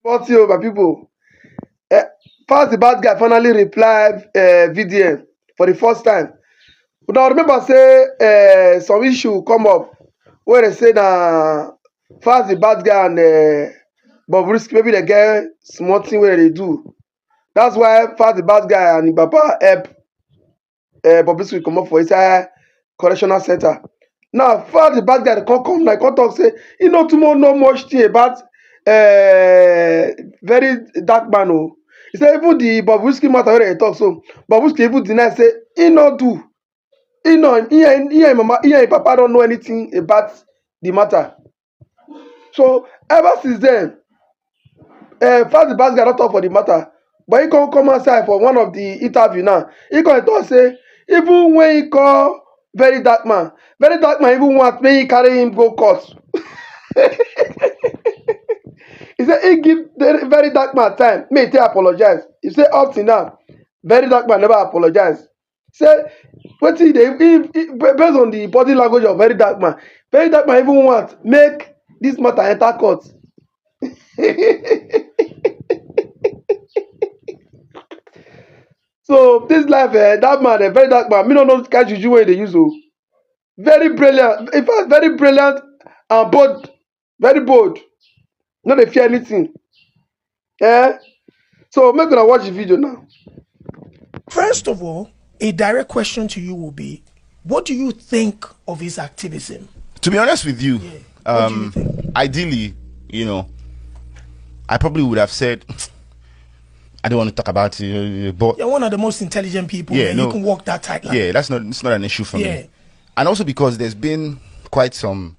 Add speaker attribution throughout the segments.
Speaker 1: But you, my people, eh, Falz the bad guy finally replied VDM for the first time. Now remember say some issue come up where they say na Falz the bad guy and Bobrisky maybe they get small thing where they do. That's why Falz the bad guy and him papa help Bobrisky come up for inside correctional center. Now Falz the bad guy dey come like come talk say he no too know much thing about very dark man o. He say even the Bobrisky matter wey dem talk so Bobrisky even deny say he no do. He no he and mama he and papa don't know anything about the matter. So ever since then, Falz the bad guy don talk for the matter, but he come outside for one of the interview now. He come talk say even when he call very dark man even want make he carry him go court. He say he give the very dark man time make he take apologize. He say up till now, very dark man never apologize. Say wetin based on the body language of very dark man even want make this matter enter court. So this life that man very dark man me no know kind juju wey he dey use o. Very brilliant, in fact very brilliant and bold, very bold, no dey fear anything. So make una watch the video now.
Speaker 2: First of all, a direct question to you will be, what do you think of his activism?
Speaker 3: To be honest with you,
Speaker 2: What do you think?
Speaker 3: ideally, I probably would have said, I don't want to talk about it, but
Speaker 2: You're one of the most intelligent people.
Speaker 3: Yeah,
Speaker 2: Man.
Speaker 3: no.
Speaker 2: You can walk that tight line.
Speaker 3: yeah, it's not an issue for
Speaker 2: Yeah.
Speaker 3: me. And also because there's been quite some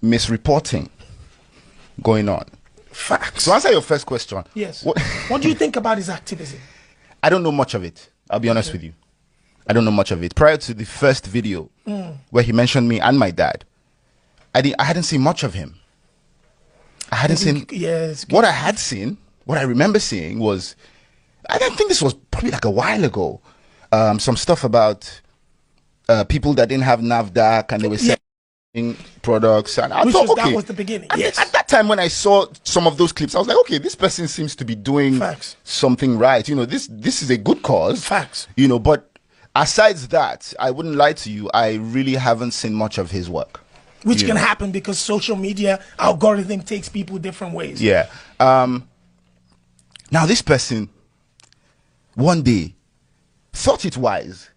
Speaker 3: misreporting going on.
Speaker 2: Facts.
Speaker 3: To answer your first question,
Speaker 2: Yes.
Speaker 3: what,
Speaker 2: What do you think about his activism?
Speaker 3: I don't know much of it. I'll be honest with you. I don't know much of it. Prior to the first video where he mentioned me and my dad, I hadn't seen much of him. I hadn't seen.
Speaker 2: Yes.
Speaker 3: What I had seen, what I remember seeing was, I don't think this was probably like a while ago. Some stuff about people that didn't have NAFDAC and they were selling products, and I thought, okay,
Speaker 2: that was the beginning.
Speaker 3: and
Speaker 2: Yes.
Speaker 3: at that time when I saw some of those clips, I was like, okay, this person seems to be doing
Speaker 2: Facts.
Speaker 3: something right. This is a good cause.
Speaker 2: Facts.
Speaker 3: But aside that, I wouldn't lie to you, I really haven't seen much of his work.
Speaker 2: Which can happen because social media algorithm takes people different ways.
Speaker 3: Yeah. Now this person one day thought it wise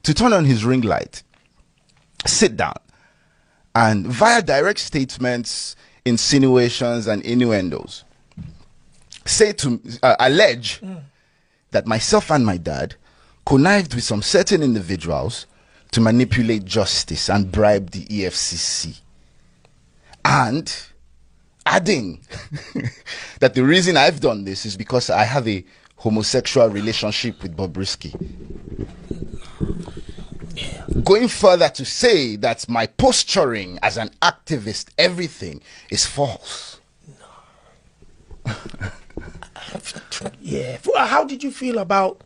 Speaker 3: to turn on his ring light, sit down, and via direct statements, insinuations, and innuendos, allege that myself and my dad connived with some certain individuals to manipulate justice and bribe the EFCC. And adding that the reason I've done this is because I have a homosexual relationship with Bobrisky. Going further to say that my posturing as an activist, everything is false.
Speaker 2: Yeah. How did you feel about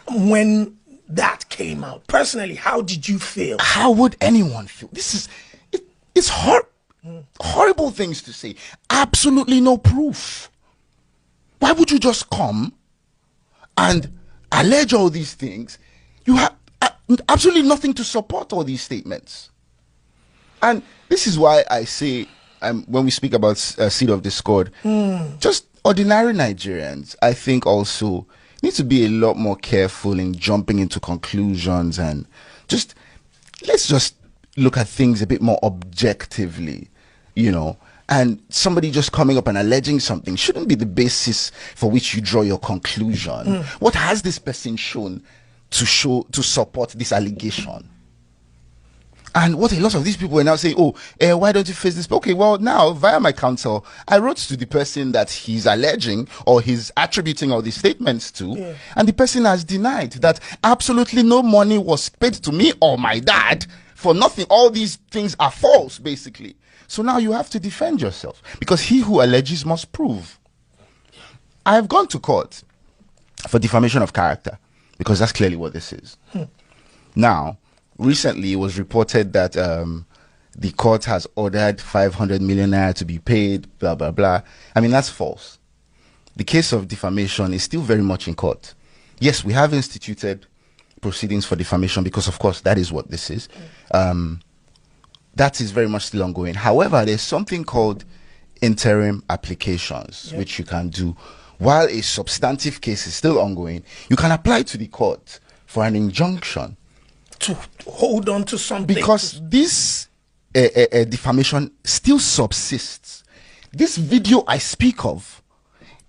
Speaker 2: when that came out? Personally, how did you feel?
Speaker 3: How would anyone feel? It's horrible things to say. Absolutely no proof. Why would you just come and allege all these things? You have absolutely nothing to support all these statements. And this is why I say, when we speak about seed of discord, just ordinary Nigerians, I think also need to be a lot more careful in jumping into conclusions, and let's just look at things a bit more objectively, and somebody just coming up and alleging something shouldn't be the basis for which you draw your conclusion. What has this person shown to support this allegation? And what a lot of these people are now saying, why don't you face this? Okay, well, now, via my counsel, I wrote to the person that he's alleging or he's attributing all these statements to, and the person has denied that absolutely no money was paid to me or my dad for nothing. All these things are false, basically. So now you have to defend yourself, because he who alleges must prove. I have gone to court for defamation of character, because that's clearly what this is. Now, recently it was reported that the court has ordered 500 million naira to be paid, blah, blah, blah. I mean, that's false. The case of defamation is still very much in court. Yes, we have instituted proceedings for defamation because, of course, that is what this is. That is very much still ongoing. However, there's something called interim applications, which you can do. While a substantive case is still ongoing, you can apply to the court for an injunction.
Speaker 2: To hold on to something.
Speaker 3: Because this defamation still subsists. This video I speak of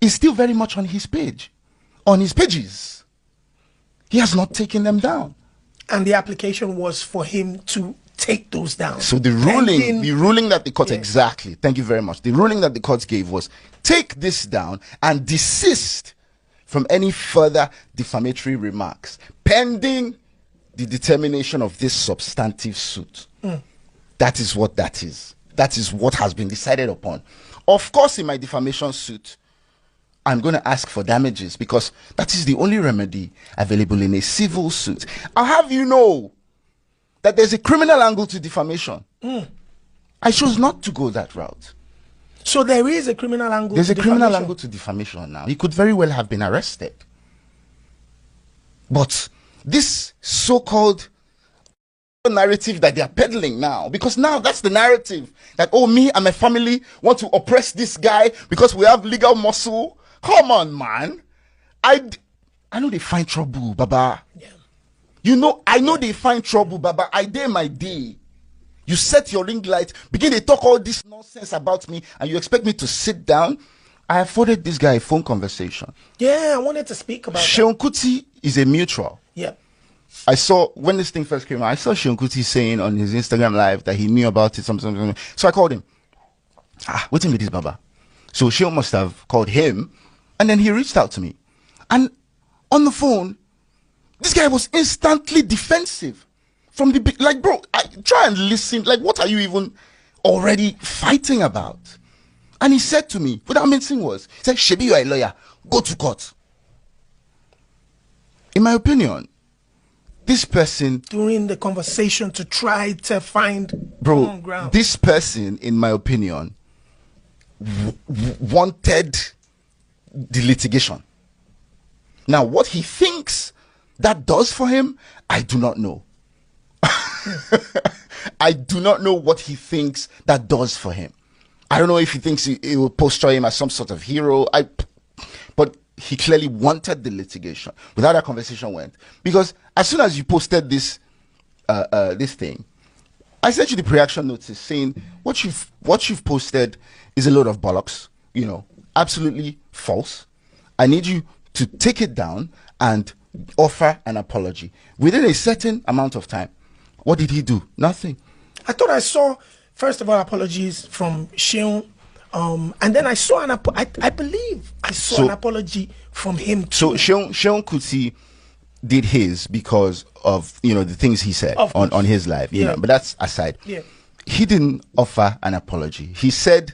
Speaker 3: is still very much on his page, on his pages. He has not taken them down.
Speaker 2: And the application was for him to take those down.
Speaker 3: So the ruling that the court, exactly, thank you very much. The ruling that the court gave was take this down and desist from any further defamatory remarks pending the determination of this substantive suit. That is what that is. That is what has been decided upon. Of course, in my defamation suit, I'm going to ask for damages because that is the only remedy available in a civil suit. I'll have you know that there's a criminal angle to defamation. I chose not to go that route.
Speaker 2: So there is a criminal angle.
Speaker 3: There's a criminal angle to defamation now. He could very well have been arrested. But this so-called narrative that they are peddling now, because now that's the narrative that, oh, me and my family want to oppress this guy because we have legal muscle. Come on, man. I know they find trouble, Baba.
Speaker 2: Yeah.
Speaker 3: You know, I know they find trouble, Baba. I dare my day. You set your ring light, begin to talk all this nonsense about me, and you expect me to sit down? I afforded this guy a phone conversation.
Speaker 2: Yeah, I wanted to speak about
Speaker 3: Seun Kuti is a mutual.
Speaker 2: Yeah.
Speaker 3: I saw, when this thing first came out, I saw Seun Kuti saying on his Instagram live that he knew about it, something. So I called him. What's with this, Baba? So Seun must have called him, and then he reached out to me. And on the phone, this guy was instantly defensive. From the like, bro, try and listen. Like, what are you even already fighting about? And he said to me, without mincing words, he said, Shebi, you are a lawyer. Go to court. In my opinion, this person,
Speaker 2: during the conversation to try to find common ground.
Speaker 3: This person, in my opinion, wanted the litigation. Now, what he thinks that does for him, I do not know. I do not know what he thinks that does for him. I don't know if he thinks it will posture him as some sort of hero. But he clearly wanted the litigation. Without that conversation went. Because as soon as you posted this thing, I sent you the pre-action notice saying what you've posted is a load of bollocks, you know, absolutely false. I need you to take it down and offer an apology within a certain amount of time. What did he do? Nothing.
Speaker 2: I thought I saw, first of all, apologies from Seun, and then I saw I believe I saw an apology from him too.
Speaker 3: So Seun Kuti did his because of, you know, the things he said on his live, you know, but that's aside.
Speaker 2: Yeah.
Speaker 3: He didn't offer an apology. He said,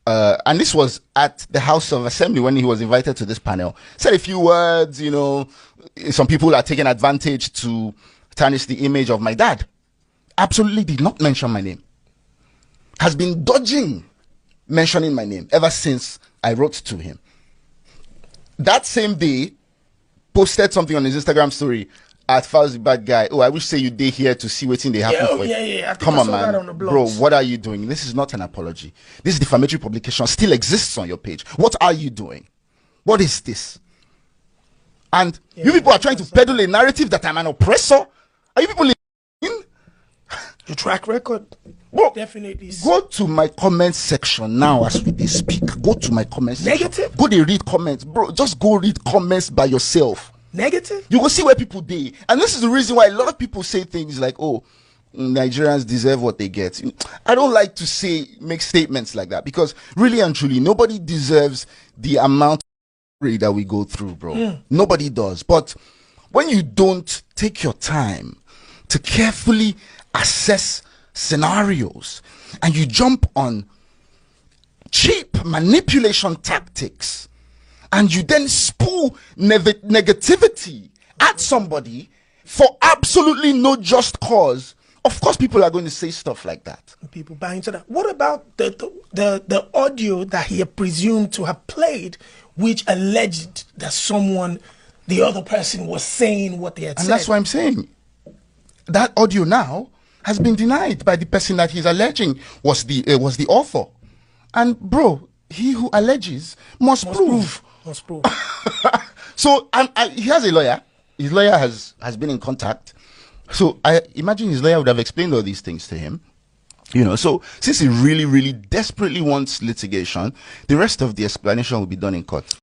Speaker 3: and this was at the House of Assembly when he was invited to this panel, said a few words, you know, some people are taking advantage to tarnish the image of my dad. Absolutely did not mention my name. Has been dodging mentioning my name ever since I wrote to him. That same day, posted something on his Instagram story at Falz the bad guy. Oh, I wish say you day here to see what's in the happen for you.
Speaker 2: Yeah.
Speaker 3: Come on, man. Bro, what are you doing? This is not an apology. This defamatory publication still exists on your page. What are you doing? What is this? And you people are trying to peddle a narrative that I'm an oppressor. Are you people in?
Speaker 2: Your track record,
Speaker 3: Bro,
Speaker 2: definitely.
Speaker 3: Go to my comment section now as we speak. Go to my comment section.
Speaker 2: Negative?
Speaker 3: Go to read comments. Bro, just go read comments by yourself.
Speaker 2: Negative?
Speaker 3: You will see where people dey. And this is the reason why a lot of people say things like, oh, Nigerians deserve what they get. I don't like to make statements like that because really and truly, nobody deserves the amount of that we go through, bro. Nobody does. But when you don't take your time to carefully assess scenarios and you jump on cheap manipulation tactics and you then spew negativity at somebody for absolutely no just cause, Of course, people are going to say stuff like that.
Speaker 2: People buy into that. What about the audio that he presumed to have played, which alleged that the other person was saying what they had
Speaker 3: And
Speaker 2: said?
Speaker 3: that's why I'm saying that audio now has been denied by the person that he's alleging was the author. And bro, he who alleges must prove.
Speaker 2: Must prove.
Speaker 3: So he has a lawyer. His lawyer has been in contact. So I imagine his lawyer would have explained all these things to him. So since he really, really desperately wants litigation, the rest of the explanation will be done in court.